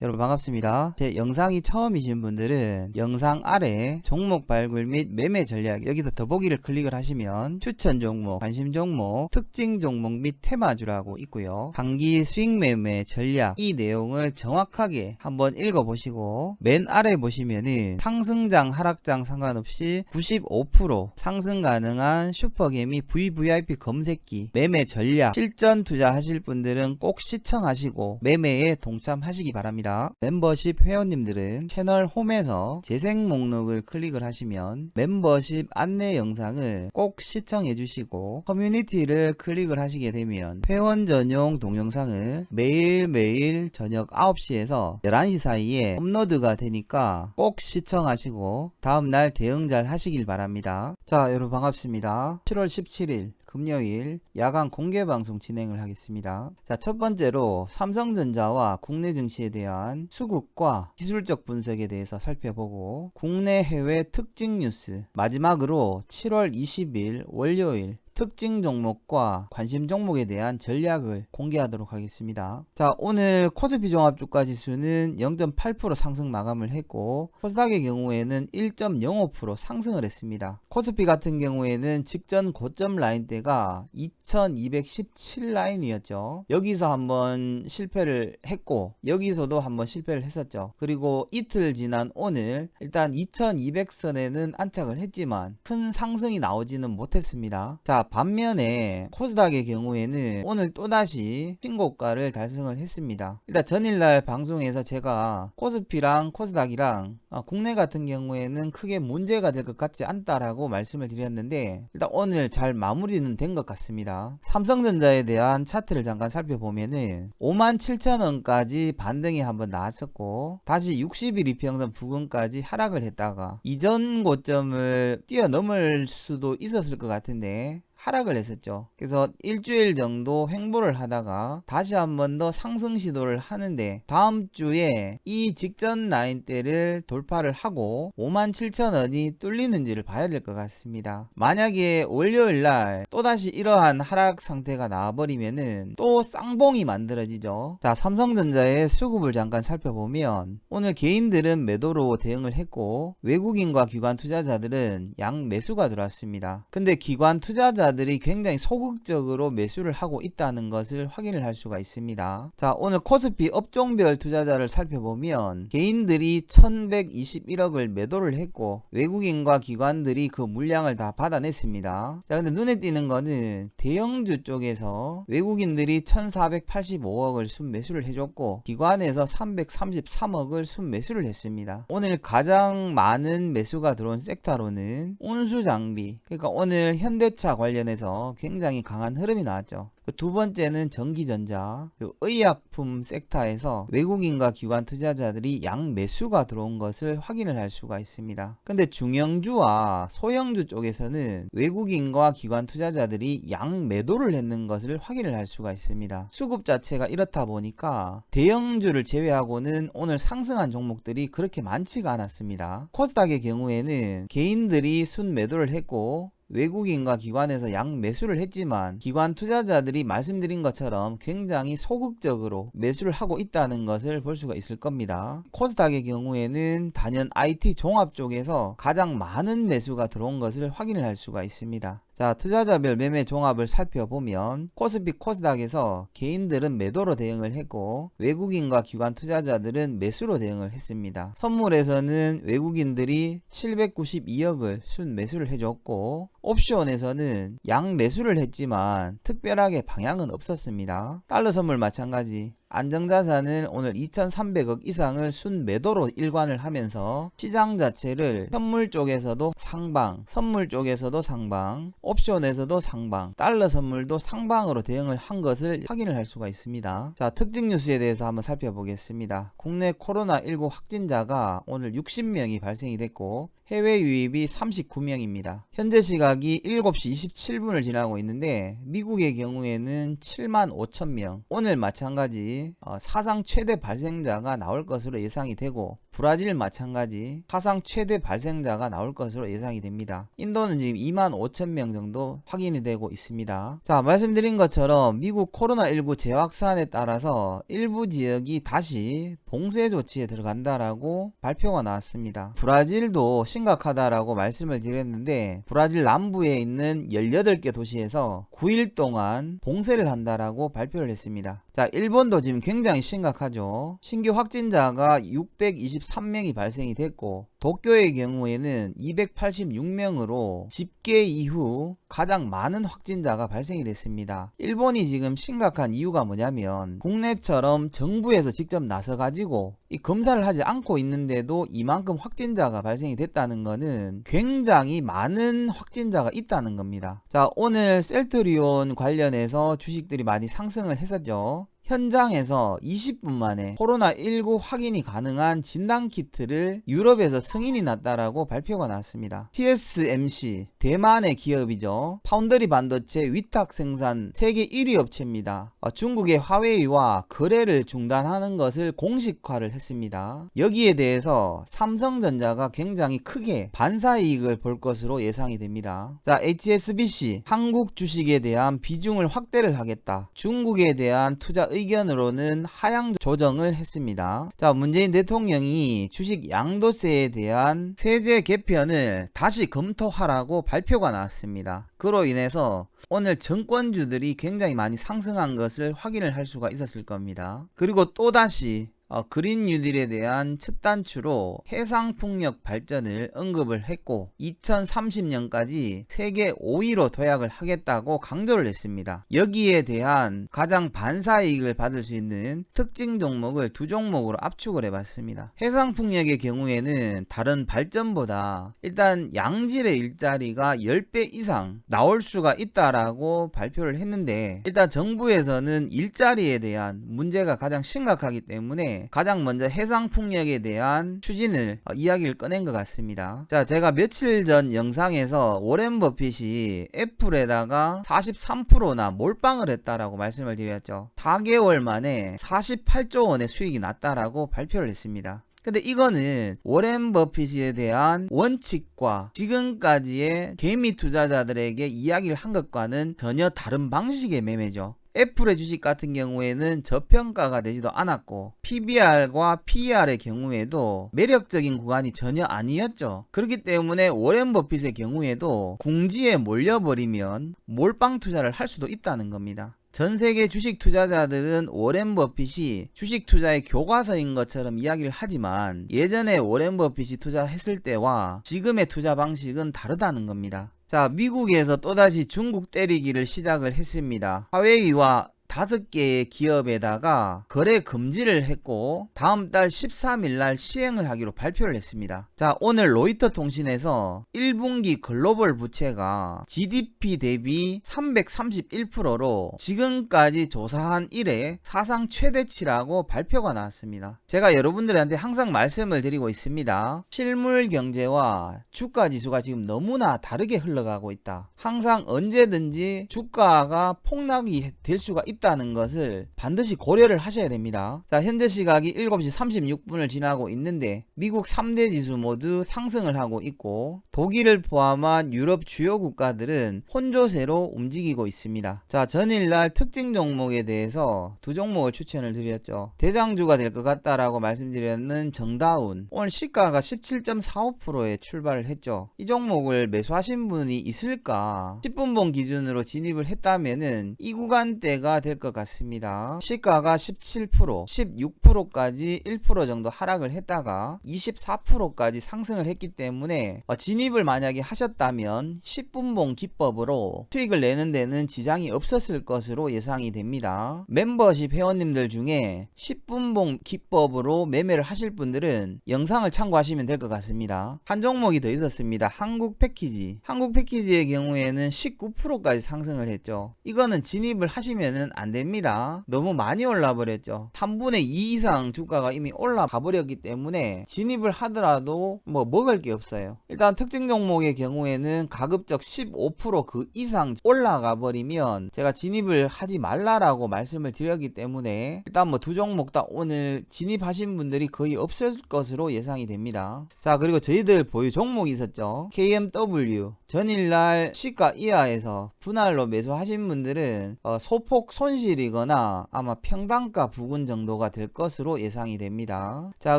여러분 반갑습니다. 제 영상이 처음이신 분들은 영상 아래 종목 발굴 및 매매 전략 여기서 더보기를 클릭을 하시면 추천 종목, 관심 종목, 특징 종목 및 테마주라고 있고요. 단기 수익 매매 전략 이 내용을 정확하게 한번 읽어보시고 맨 아래 보시면은 상승장 하락장 상관없이 95% 상승 가능한 슈퍼개미 VVIP 검색기 매매 전략 실전 투자하실 분들은 꼭 시청하시고 매매에 동참하시기 바랍니다. 멤버십 회원님들은 채널 홈에서 재생 목록을 클릭을 하시면 멤버십 안내 영상을 꼭 시청해 주시고 커뮤니티를 클릭을 하시게 되면 회원 전용 동영상을 매일매일 저녁 9시에서 11시 사이에 업로드가 되니까 꼭 시청하시고 다음날 대응 잘 하시길 바랍니다. 자, 여러분 반갑습니다. 7월 17일 금요일 야간 공개방송 진행을 하겠습니다. 자, 첫 번째로 삼성전자와 국내 증시에 대한 수급과 기술적 분석에 대해서 살펴보고 국내 해외 특징 뉴스, 마지막으로 7월 20일 월요일 특징 종목과 관심 종목에 대한 전략을 공개하도록 하겠습니다. 자, 오늘 코스피 종합주가 지수는 0.8% 상승 마감을 했고 코스닥의 경우에는 1.05% 상승을 했습니다. 코스피 같은 경우에는 직전 고점 라인대가 2217 라인이었죠. 여기서 한번 실패를 했고 여기서도 한번 실패를 했었죠. 그리고 이틀 지난 오늘 일단 2200선에는 안착을 했지만 큰 상승이 나오지는 못했습니다. 자, 반면에 코스닥의 경우에는 오늘 또다시 신고가를 달성을 했습니다. 일단 전일날 방송에서 제가 코스피랑 코스닥이랑 국내 같은 경우에는 크게 문제가 될 것 같지 않다라고 말씀을 드렸는데 일단 오늘 잘 마무리는 된 것 같습니다. 삼성전자에 대한 차트를 잠깐 살펴보면은 57,000원까지 반등이 한번 나왔었고 다시 60일 이평선 부근까지 하락을 했다가 이전 고점을 뛰어넘을 수도 있었을 것 같은데 하락을 했었죠. 그래서 일주일 정도 횡보를 하다가 다시 한 번 더 상승 시도를 하는데 다음 주에 이 직전 라인대를 돌파를 하고 57,000원이 뚫리는지를 봐야 될 것 같습니다. 만약에 월요일날 또다시 이러한 하락 상태가 나와버리면은 또 쌍봉이 만들어지죠. 자, 삼성전자의 수급을 잠깐 살펴보면 오늘 개인들은 매도로 대응을 했고 외국인과 기관 투자자들은 양 매수가 들어왔습니다. 근데 기관 투자자 들이 굉장히 소극적으로 매수를 하고 있다는 것을 확인을 할 수가 있습니다. 자, 오늘 코스피 업종별 투자자를 살펴보면 개인들이 1121억을 매도를 했고 외국인과 기관들이 그 물량을 다 받아냈습니다. 자, 근데 눈에 띄는 거는 대형주 쪽에서 외국인들이 1485억을 순매수를 해줬고 기관에서 333억을 순매수를 했습니다. 오늘 가장 많은 매수가 들어온 섹터로는 운수장비, 그러니까 오늘 현대차 관련해서 굉장히 강한 흐름이 나왔죠. 두 번째는 전기전자, 의약품 섹터에서 외국인과 기관 투자자들이 양 매수가 들어온 것을 확인을 할 수가 있습니다. 근데 중형주와 소형주 쪽에서는 외국인과 기관 투자자들이 양 매도를 했는 것을 확인을 할 수가 있습니다. 수급 자체가 이렇다 보니까 대형주를 제외하고는 오늘 상승한 종목들이 그렇게 많지가 않았습니다. 코스닥의 경우에는 개인들이 순 매도를 했고 외국인과 기관에서 양 매수를 했지만 기관 투자자들이 말씀드린 것처럼 굉장히 소극적으로 매수를 하고 있다는 것을 볼 수가 있을 겁니다. 코스닥의 경우에는 단연 IT 종합 쪽에서 가장 많은 매수가 들어온 것을 확인을 할 수가 있습니다. 자, 투자자별 매매 종합을 살펴보면 코스피 코스닥에서 개인들은 매도로 대응을 했고 외국인과 기관 투자자들은 매수로 대응을 했습니다. 선물에서는 외국인들이 792억을 순 매수를 해줬고 옵션에서는 양 매수를 했지만 특별하게 방향은 없었습니다. 달러 선물 마찬가지. 안정자산을 오늘 2300억 이상을 순매도로 일관을 하면서 시장 자체를 현물 쪽에서도 상방, 선물 쪽에서도 상방, 옵션에서도 상방, 달러 선물도 상방으로 대응을 한 것을 확인을 할 수가 있습니다. 자, 특징 뉴스에 대해서 한번 살펴보겠습니다. 국내 코로나19 확진자가 오늘 60명이 발생이 됐고 해외 유입이 39명입니다. 현재 시각이 7시 27분을 지나고 있는데 미국의 경우에는 7만 5천 명. 오늘 마찬가지 사상 최대 발생자가 나올 것으로 예상이 되고 브라질 마찬가지 사상 최대 발생자가 나올 것으로 예상이 됩니다. 인도는 지금 25,000명 정도 확인이 되고 있습니다. 자, 말씀드린 것처럼 미국 코로나19 재확산에 따라서 일부 지역이 다시 봉쇄 조치에 들어간다라고 발표가 나왔습니다. 브라질도 심각하다라고 말씀을 드렸는데 브라질 남부에 있는 18개 도시에서 9일 동안 봉쇄를 한다라고 발표를 했습니다. 자, 일본도 지금 굉장히 심각하죠. 신규 확진자가 623명이 발생이 됐고 도쿄의 경우에는 286명으로 집계 이후 가장 많은 확진자가 발생이 됐습니다. 일본이 지금 심각한 이유가 뭐냐면 국내처럼 정부에서 직접 나서가지고 이 검사를 하지 않고 있는데도 이만큼 확진자가 발생이 됐다는 것은 굉장히 많은 확진자가 있다는 겁니다. 자, 오늘 셀트리온 관련해서 주식들이 많이 상승을 했었죠. 현장에서 20분 만에 코로나19 확인이 가능한 진단키트를 유럽에서 승인이 났다라고 발표가 나왔습니다. TSMC, 대만의 기업이죠. 파운드리 반도체 위탁 생산 세계 1위 업체입니다. 중국의 화웨이와 거래를 중단하는 것을 공식화를 했습니다. 여기에 대해서 삼성전자가 굉장히 크게 반사이익을 볼 것으로 예상이 됩니다. 자, HSBC, 한국 주식에 대한 비중을 확대를 하겠다. 중국에 대한 투자 의견으로는 하향 조정을 했습니다. 자, 문재인 대통령이 주식 양도세에 대한 세제 개편을 다시 검토하라고 발표가 나왔습니다. 그로 인해서 오늘 정권주들이 굉장히 많이 상승한 것을 확인을 할 수가 있었을 겁니다. 그리고 또다시 그린 뉴딜에 대한 첫 단추로 해상풍력 발전을 언급을 했고 2030년까지 세계 5위로 도약을 하겠다고 강조를 했습니다. 여기에 대한 가장 반사이익을 받을 수 있는 특징 종목을 두 종목으로 압축을 해봤습니다. 해상풍력의 경우에는 다른 발전보다 일단 양질의 일자리가 10배 이상 나올 수가 있다라고 발표를 했는데 일단 정부에서는 일자리에 대한 문제가 가장 심각하기 때문에 가장 먼저 해상풍력에 대한 추진을 이야기를 꺼낸 것 같습니다. 자, 제가 며칠 전 영상에서 워렌 버핏이 애플에다가 43%나 몰빵을 했다라고 말씀을 드렸죠. 4개월 만에 48조 원의 수익이 났다라고 발표를 했습니다. 근데 이거는 워렌 버핏에 대한 원칙과 지금까지의 개미 투자자들에게 이야기를 한 것과는 전혀 다른 방식의 매매죠. 애플의 주식 같은 경우에는 저평가가 되지도 않았고 PBR과 PER의 경우에도 매력적인 구간이 전혀 아니었죠. 그렇기 때문에 워렌 버핏의 경우에도 궁지에 몰려버리면 몰빵 투자를 할 수도 있다는 겁니다. 전 세계 주식 투자자들은 워렌 버핏이 주식 투자의 교과서인 것처럼 이야기를 하지만 예전에 워렌 버핏이 투자했을 때와 지금의 투자 방식은 다르다는 겁니다. 자, 미국에서 또다시 중국 때리기를 시작을 했습니다. 화웨이와 5개의 기업에다가 거래 금지를 했고 다음 달 13일 날 시행을 하기로 발표를 했습니다. 자, 오늘 로이터 통신에서 1분기 글로벌 부채가 GDP 대비 331%로 지금까지 조사한 이래 사상 최대치라고 발표가 나왔습니다. 제가 여러분들한테 항상 말씀을 드리고 있습니다. 실물 경제와 주가 지수가 지금 너무나 다르게 흘러가고 있다. 항상 언제든지 주가가 폭락이 될 수가 있다는 것을 반드시 고려를 하셔야 됩니다. 자, 현재 시각이 7시 36분을 지나고 있는데 미국 3대 지수 모두 상승을 하고 있고 독일을 포함한 유럽 주요 국가들은 혼조세로 움직이고 있습니다. 자, 전일날 특징 종목에 대해서 두 종목을 추천을 드렸죠. 대장주가 될 것 같다라고 말씀드렸는 정다운, 오늘 시가가 17.45%에 출발을 했죠. 이 종목을 매수하신 분이 있을까? 10분봉 기준으로 진입을 했다면은 이 구간대가 될 것 같습니다. 시가가 17%, 16%까지 1% 정도 하락을 했다가 24%까지 상승을 했기 때문에 진입을 만약에 하셨다면 10분봉 기법으로 수익을 내는 데는 지장이 없었을 것으로 예상이 됩니다. 멤버십 회원님들 중에 10분봉 기법으로 매매를 하실 분들은 영상을 참고하시면 될 것 같습니다. 한 종목이 더 있었습니다. 한국 패키지. 한국 패키지의 경우에는 19%까지 상승을 했죠. 이거는 진입을 하시면은 안 됩니다. 너무 많이 올라 버렸죠. 3분의 2 이상 주가가 이미 올라가 버렸기 때문에 진입을 하더라도 뭐 먹을 게 없어요. 일단 특징 종목의 경우에는 가급적 15% 그 이상 올라가 버리면 제가 진입을 하지 말라라고 말씀을 드렸기 때문에 일단 뭐 두 종목 다 오늘 진입하신 분들이 거의 없을 것으로 예상이 됩니다. 자, 그리고 저희들 보유 종목이 있었죠. KMW 전일날 시가 이하에서 분할로 매수하신 분들은 소폭 손실이거나 아마 평단가 부근 정도가 될 것으로 예상이 됩니다. 자,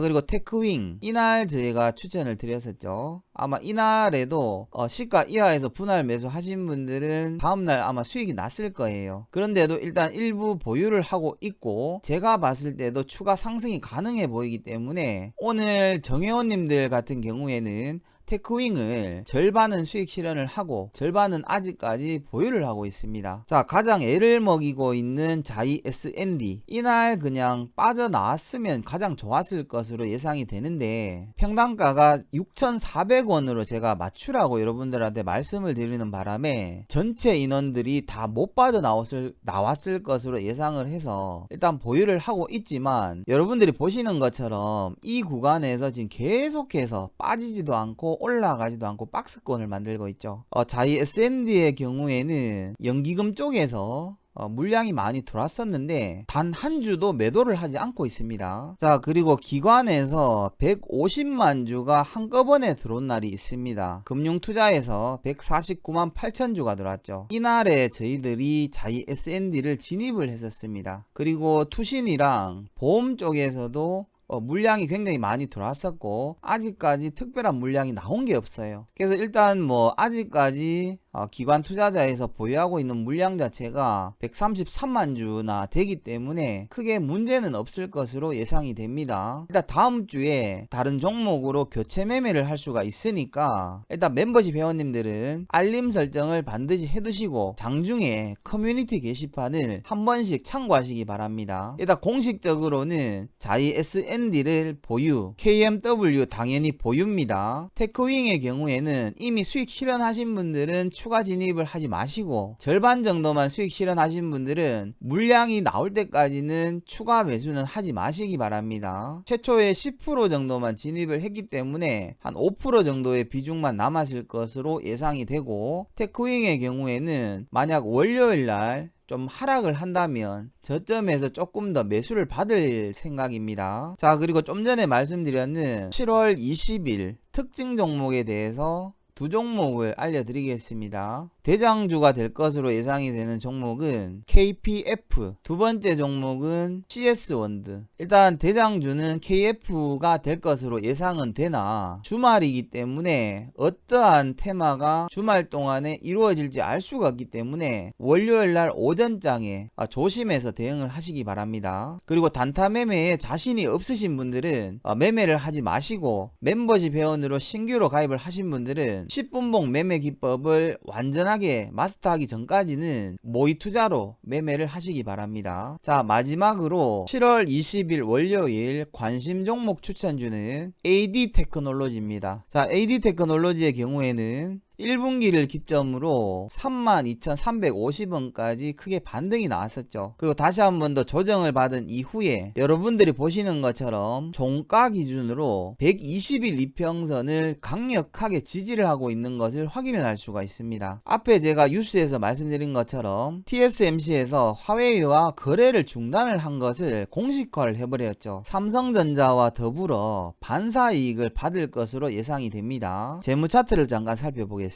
그리고 테크윙 이날 저희가 추천을 드렸었죠. 아마 이날에도 시가 이하에서 분할 매수하신 분들은 다음날 아마 수익이 났을 거예요. 그런데도 일단 일부 보유를 하고 있고 제가 봤을 때도 추가 상승이 가능해 보이기 때문에 오늘 정혜원님들 같은 경우에는 테크윙을 절반은 수익 실현을 하고 절반은 아직까지 보유를 하고 있습니다. 자, 가장 애를 먹이고 있는 자이 SND 이날 그냥 빠져나왔으면 가장 좋았을 것으로 예상이 되는데 평단가가 6,400원으로 제가 맞추라고 여러분들한테 말씀을 드리는 바람에 전체 인원들이 다 못 나왔을 것으로 예상을 해서 일단 보유를 하고 있지만 여러분들이 보시는 것처럼 이 구간에서 지금 계속해서 빠지지도 않고 올라가지도 않고 박스권을 만들고 있죠. 자이 SND의 경우에는 연기금 쪽에서 물량이 많이 들어왔었는데 단 한 주도 매도를 하지 않고 있습니다. 자, 그리고 기관에서 150만 주가 한꺼번에 들어온 날이 있습니다. 금융투자에서 149만 8천 주가 들어왔죠. 이날에 저희들이 자이 SND를 진입을 했었습니다. 그리고 투신이랑 보험 쪽에서도 물량이 굉장히 많이 들어왔었고 아직까지 특별한 물량이 나온 게 없어요. 그래서 일단 뭐 아직까지 기관 투자자에서 보유하고 있는 물량 자체가 133만 주나 되기 때문에 크게 문제는 없을 것으로 예상이 됩니다. 일단 다음 주에 다른 종목으로 교체 매매를 할 수가 있으니까 일단 멤버십 회원님들은 알림 설정을 반드시 해두시고 장중에 커뮤니티 게시판을 한 번씩 참고하시기 바랍니다. 일단 공식적으로는 자이 SND를 보유, KMW 당연히 보유입니다. 테크윙의 경우에는 이미 수익 실현하신 분들은 추가 진입을 하지 마시고 절반 정도만 수익 실현하신 분들은 물량이 나올 때까지는 추가 매수는 하지 마시기 바랍니다. 최초에 10% 정도만 진입을 했기 때문에 한 5% 정도의 비중만 남았을 것으로 예상이 되고 테크윙의 경우에는 만약 월요일날 좀 하락을 한다면 저점에서 조금 더 매수를 받을 생각입니다. 자, 그리고 좀 전에 말씀드렸는 7월 20일 특징 종목에 대해서 두 종목을 알려드리겠습니다. 대장주가 될 것으로 예상이 되는 종목은 KPF, 두 번째 종목은 CS원드. 일단 대장주는 KF가 될 것으로 예상은 되나 주말이기 때문에 어떠한 테마가 주말 동안에 이루어질지 알 수가 없기 때문에 월요일날 오전장에 조심해서 대응을 하시기 바랍니다. 그리고 단타 매매에 자신이 없으신 분들은 매매를 하지 마시고 멤버십 회원으로 신규로 가입을 하신 분들은 10분봉 매매 기법을 완전하게 마스터하기 전까지는 모의 투자로 매매를 하시기 바랍니다. 자, 마지막으로 7월 20일 월요일 관심 종목 추천주는 AD 테크놀로지입니다. 자, AD 테크놀로지의 경우에는 1분기를 기점으로 32,350원까지 크게 반등이 나왔었죠. 그리고 다시 한 번 더 조정을 받은 이후에 여러분들이 보시는 것처럼 종가 기준으로 120일 이평선을 강력하게 지지를 하고 있는 것을 확인을 할 수가 있습니다. 앞에 제가 뉴스에서 말씀드린 것처럼 TSMC에서 화웨이와 거래를 중단을 한 것을 공식화를 해버렸죠. 삼성전자와 더불어 반사이익을 받을 것으로 예상이 됩니다. 재무 차트를 잠깐 살펴보겠습니다.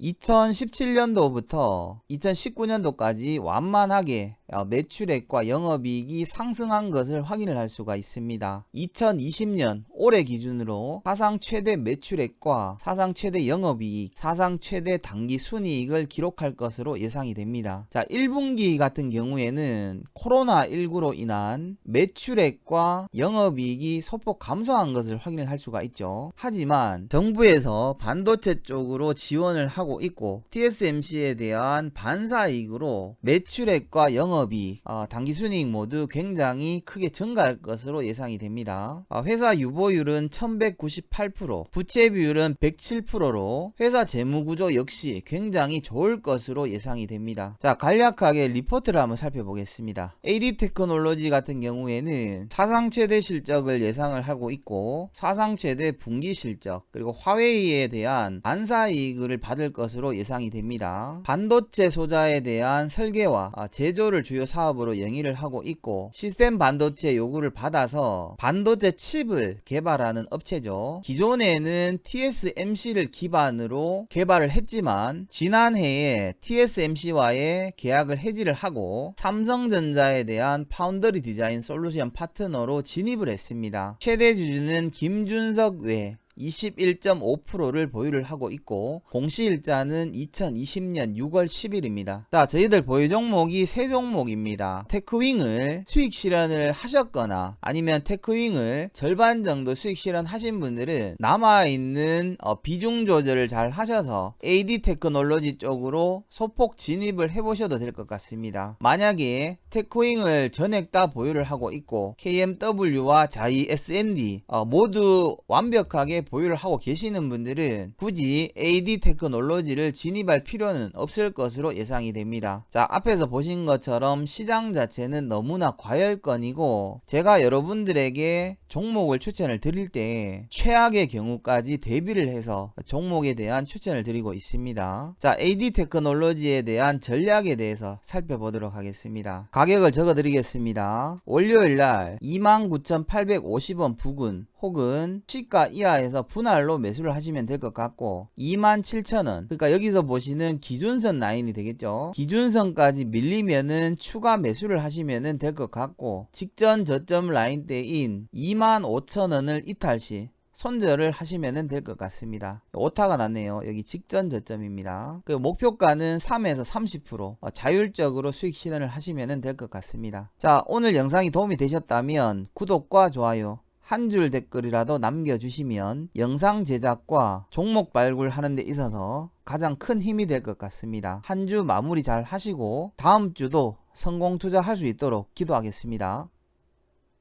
2017년도부터 2019년도까지 완만하게 매출액과 영업이익이 상승한 것을 확인을 할 수가 있습니다. 2020년 올해 기준으로 사상 최대 매출액과 사상 최대 영업이익, 사상 최대 당기 순이익을 기록할 것으로 예상이 됩니다. 자, 1분기 같은 경우에는 코로나19로 인한 매출액과 영업이익이 소폭 감소한 것을 확인을 할 수가 있죠. 하지만 정부에서 반도체 쪽으로 지원을 하고 있고 TSMC에 대한 반사이익으로 매출액과 영업 영업이익, 당기순이익 모두 굉장히 크게 증가할 것으로 예상이 됩니다. 회사 유보율은 1198%, 부채 비율은 107%로 회사 재무구조 역시 굉장히 좋을 것으로 예상이 됩니다. 자, 간략하게 리포트를 한번 살펴보겠습니다. AD테크놀로지 같은 경우에는 사상 최대 실적을 예상을 하고 있고 사상 최대 분기 실적, 그리고 화웨이에 대한 반사이익을 받을 것으로 예상이 됩니다. 반도체 소자에 대한 설계와 제조를 주요 사업으로 영위를 하고 있고 시스템 반도체 요구를 받아서 반도체 칩을 개발하는 업체죠. 기존에는 TSMC를 기반으로 개발을 했지만 지난해에 TSMC와의 계약을 해지를 하고 삼성전자에 대한 파운더리 디자인 솔루션 파트너로 진입을 했습니다. 최대 주주는 김준석 외 21.5%를 보유를 하고 있고 공시일자는 2020년 6월 10일입니다. 자, 저희들 보유 종목이 세 종목입니다. 테크윙을 수익 실현을 하셨거나 아니면 테크윙을 절반 정도 수익 실현하신 분들은 남아있는 비중 조절을 잘 하셔서 AD테크놀로지 쪽으로 소폭 진입을 해보셔도 될 것 같습니다. 만약에 테크윙을 전액 다 보유를 하고 있고 KMW와 자이 SND 모두 완벽하게 보유를 하고 계시는 분들은 굳이 AD테크놀로지를 진입할 필요는 없을 것으로 예상이 됩니다. 자, 앞에서 보신 것처럼 시장 자체는 너무나 과열권이고 제가 여러분들에게 종목을 추천을 드릴 때 최악의 경우까지 대비를 해서 종목에 대한 추천을 드리고 있습니다. 자, AD테크놀로지에 대한 전략에 대해서 살펴보도록 하겠습니다. 가격을 적어 드리겠습니다. 월요일날 29,850원 부근 혹은 시가 이하에서 분할로 매수를 하시면 될 것 같고 27,000원, 그러니까 여기서 보시는 기준선 라인이 되겠죠. 기준선까지 밀리면은 추가 매수를 하시면 될 것 같고 직전 저점 라인대인 25,000원을 이탈시 손절을 하시면 될 것 같습니다. 오타가 났네요. 여기 직전 저점입니다. 그 목표가는 3에서 30% 자율적으로 수익 실현을 하시면 될 것 같습니다. 자, 오늘 영상이 도움이 되셨다면 구독과 좋아요, 한 줄 댓글이라도 남겨주시면 영상 제작과 종목 발굴하는 데 있어서 가장 큰 힘이 될 것 같습니다. 한 주 마무리 잘 하시고 다음 주도 성공 투자할 수 있도록 기도하겠습니다.